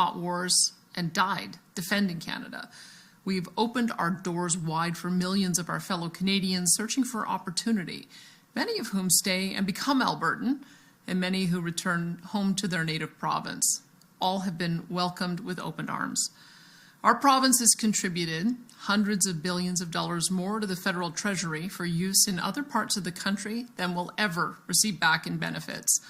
fought wars, and died defending Canada. We've opened our doors wide for millions of our fellow Canadians searching for opportunity, many of whom stay and become Albertan, and many who return home to their native province. All have been welcomed with open arms. Our province has contributed hundreds of billions of dollars more to the federal treasury for use in other parts of the country than we'll ever receive back in benefits.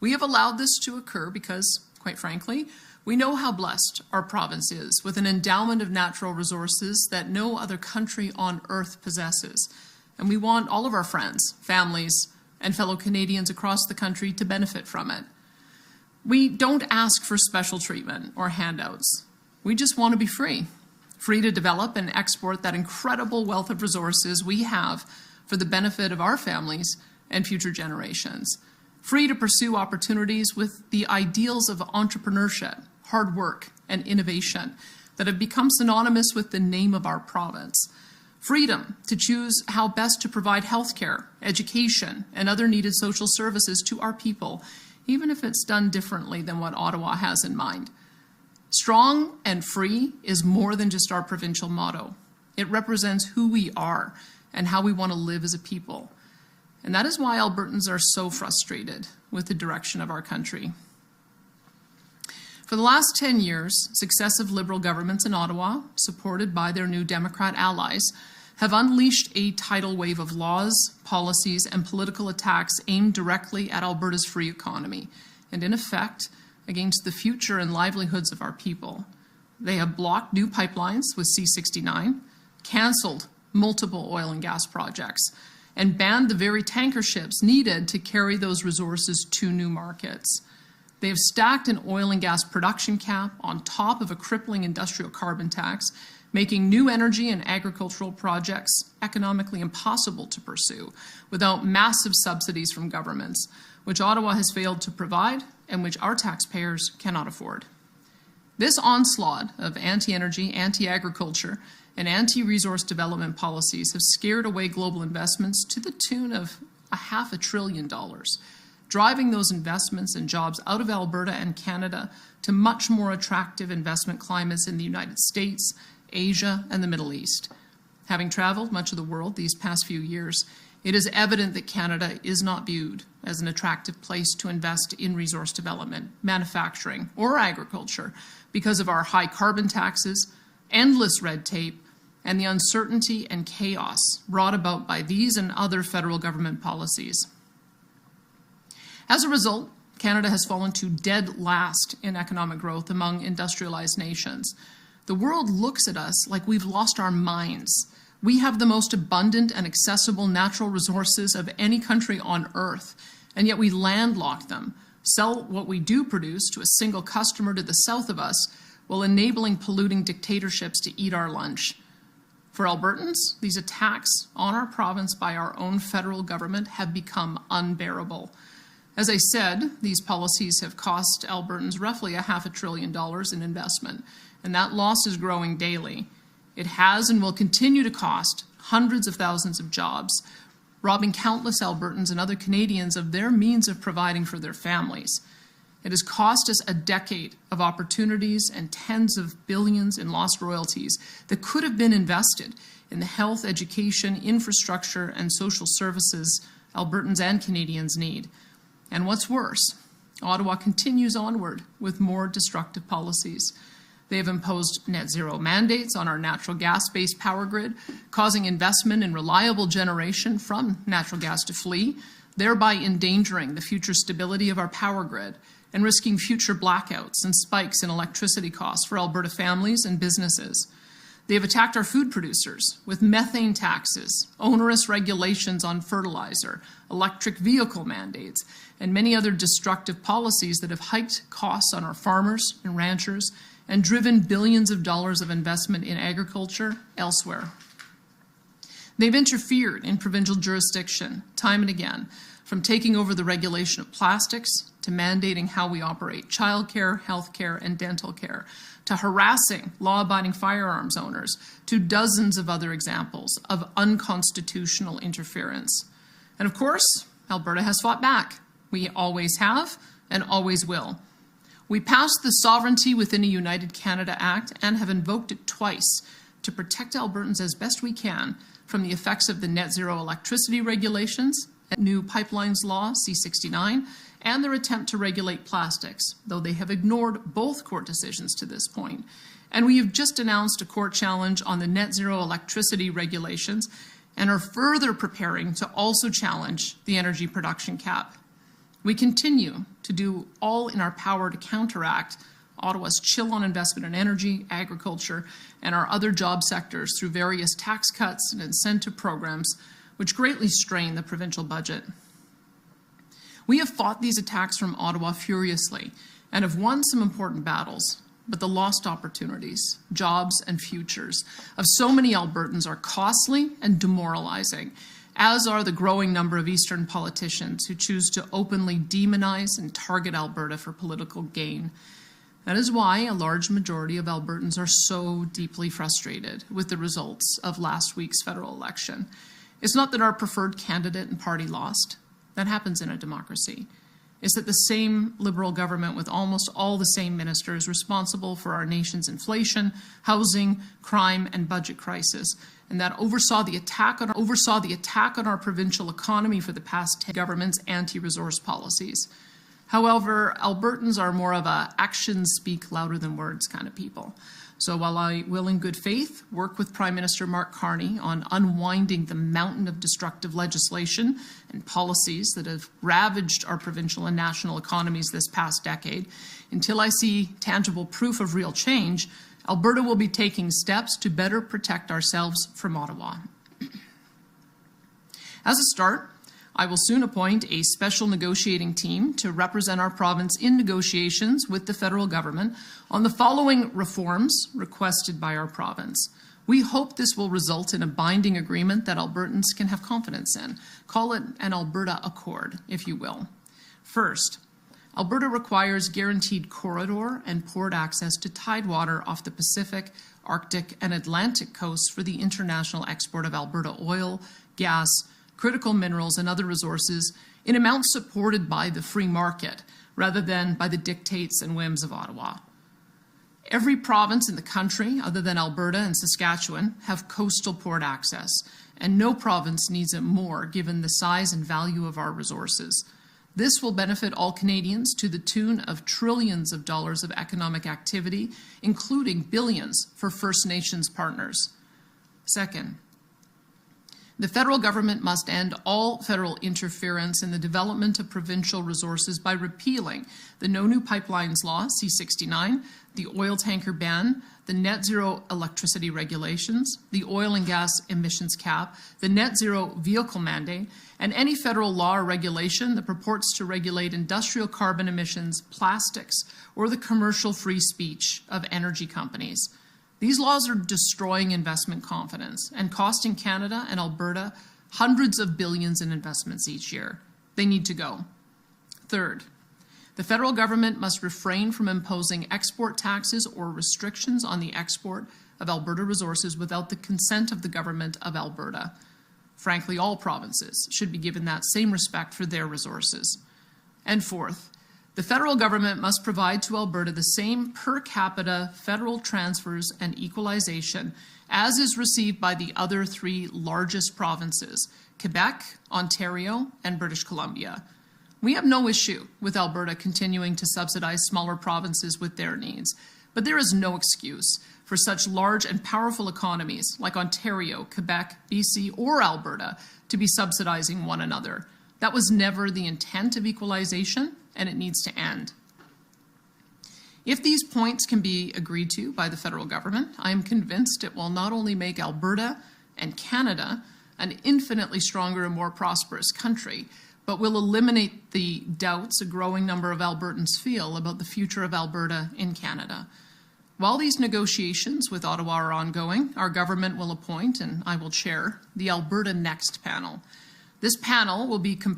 We have allowed this to occur because, quite frankly, we know how blessed our province is with an endowment of natural resources that no other country on earth possesses. And we want all of our friends, families, and fellow Canadians across the country to benefit from it. We don't ask for special treatment or handouts. We just want to be free to develop and export that incredible wealth of resources we have for the benefit of our families and future generations. Free to pursue opportunities with the ideals of entrepreneurship, hard work, and innovation that have become synonymous with the name of our province. Freedom to choose how best to provide healthcare, education, and other needed social services to our people, even if it's done differently than what Ottawa has in mind. Strong and free is more than just our provincial motto. It represents who we are and how we want to live as a people. And that is why Albertans are so frustrated with the direction of our country. For the last 10 years, successive Liberal governments in Ottawa, supported by their new Democrat allies, have unleashed a tidal wave of laws, policies, and political attacks aimed directly at Alberta's free economy, and in effect, against the future and livelihoods of our people. They have blocked new pipelines with C-69, cancelled multiple oil and gas projects, and banned the very tanker ships needed to carry those resources to new markets. They have stacked an oil and gas production cap on top of a crippling industrial carbon tax, making new energy and agricultural projects economically impossible to pursue without massive subsidies from governments, which Ottawa has failed to provide and which our taxpayers cannot afford. This onslaught of anti-energy, anti-agriculture, and anti-resource development policies have scared away global investments to the tune of $500 billion, driving those investments and jobs out of Alberta and Canada to much more attractive investment climates in the United States, Asia, and the Middle East. Having traveled much of the world these past few years, it is evident that Canada is not viewed as an attractive place to invest in resource development, manufacturing, or agriculture because of our high carbon taxes, endless red tape, and the uncertainty and chaos brought about by these and other federal government policies. As a result, Canada has fallen to dead last in economic growth among industrialized nations. The world looks at us like we've lost our minds. We have the most abundant and accessible natural resources of any country on earth, and yet we landlock them, sell what we do produce to a single customer to the south of us, while enabling polluting dictatorships to eat our lunch. For Albertans, these attacks on our province by our own federal government have become unbearable. As I said, these policies have cost Albertans roughly $500 billion in investment, and that loss is growing daily. It has and will continue to cost hundreds of thousands of jobs, robbing countless Albertans and other Canadians of their means of providing for their families. It has cost us a decade of opportunities and tens of billions in lost royalties that could have been invested in the health, education, infrastructure, and social services Albertans and Canadians need. And what's worse, Ottawa continues onward with more destructive policies. They have imposed net zero mandates on our natural gas-based power grid, causing investment in reliable generation from natural gas to flee, thereby endangering the future stability of our power grid and risking future blackouts and spikes in electricity costs for Alberta families and businesses. They have attacked our food producers with methane taxes, onerous regulations on fertilizer, electric vehicle mandates, and many other destructive policies that have hiked costs on our farmers and ranchers and driven billions of dollars of investment in agriculture elsewhere. They've interfered in provincial jurisdiction time and again, from taking over the regulation of plastics to mandating how we operate childcare, healthcare, and dental care, to harassing law-abiding firearms owners, to dozens of other examples of unconstitutional interference. And of course, Alberta has fought back. We always have and always will. We passed the Sovereignty Within a United Canada Act and have invoked it twice to protect Albertans as best we can from the effects of the net zero electricity regulations, new pipelines law, C-69, and their attempt to regulate plastics, though they have ignored both court decisions to this point. And we have just announced a court challenge on the net zero electricity regulations and are further preparing to also challenge the energy production cap. We continue to do all in our power to counteract Ottawa's chill on investment in energy, agriculture, and our other job sectors through various tax cuts and incentive programs, which greatly strain the provincial budget. We have fought these attacks from Ottawa furiously and have won some important battles, but the lost opportunities, jobs, and futures of so many Albertans are costly and demoralizing, as are the growing number of Eastern politicians who choose to openly demonize and target Alberta for political gain. That is why a large majority of Albertans are so deeply frustrated with the results of last week's federal election. It's not that our preferred candidate and party lost. That happens in a democracy. It's that the same Liberal government with almost all the same ministers responsible for our nation's inflation, housing, crime, and budget crisis, and that oversaw the attack on our provincial economy for the past 10 government's anti-resource policies. However, Albertans are more of a actions speak louder than words kind of people. So while I will in good faith work with Prime Minister Mark Carney on unwinding the mountain of destructive legislation and policies that have ravaged our provincial and national economies this past decade, until I see tangible proof of real change, Alberta will be taking steps to better protect ourselves from Ottawa. As a start, I will soon appoint a special negotiating team to represent our province in negotiations with the federal government on the following reforms requested by our province. We hope this will result in a binding agreement that Albertans can have confidence in. Call it an Alberta Accord, if you will. First, Alberta requires guaranteed corridor and port access to tidewater off the Pacific, Arctic, and Atlantic coasts for the international export of Alberta oil, gas, critical minerals, and other resources in amounts supported by the free market rather than by the dictates and whims of Ottawa. Every province in the country, other than Alberta and Saskatchewan, have coastal port access, and no province needs it more given the size and value of our resources. This will benefit all Canadians to the tune of trillions of dollars of economic activity, including billions for First Nations partners. Second, the federal government must end all federal interference in the development of provincial resources by repealing the No New Pipelines Law, C-69, the oil tanker ban, the net zero electricity regulations, the oil and gas emissions cap, the net zero vehicle mandate, and any federal law or regulation that purports to regulate industrial carbon emissions, plastics, or the commercial free speech of energy companies. These laws are destroying investment confidence and costing Canada and Alberta hundreds of billions in investments each year. They need to go. Third, the federal government must refrain from imposing export taxes or restrictions on the export of Alberta resources without the consent of the government of Alberta. Frankly, all provinces should be given that same respect for their resources. And fourth, the federal government must provide to Alberta the same per capita federal transfers and equalization as is received by the other three largest provinces, Quebec, Ontario, and British Columbia. We have no issue with Alberta continuing to subsidize smaller provinces with their needs, but there is no excuse for such large and powerful economies like Ontario, Quebec, BC, or Alberta to be subsidizing one another. That was never the intent of equalization, and it needs to end. If these points can be agreed to by the federal government, I am convinced it will not only make Alberta and Canada an infinitely stronger and more prosperous country, but will eliminate the doubts a growing number of Albertans feel about the future of Alberta in Canada. While these negotiations with Ottawa are ongoing, our government will appoint, and I will chair, the Alberta Next panel. This panel will be composed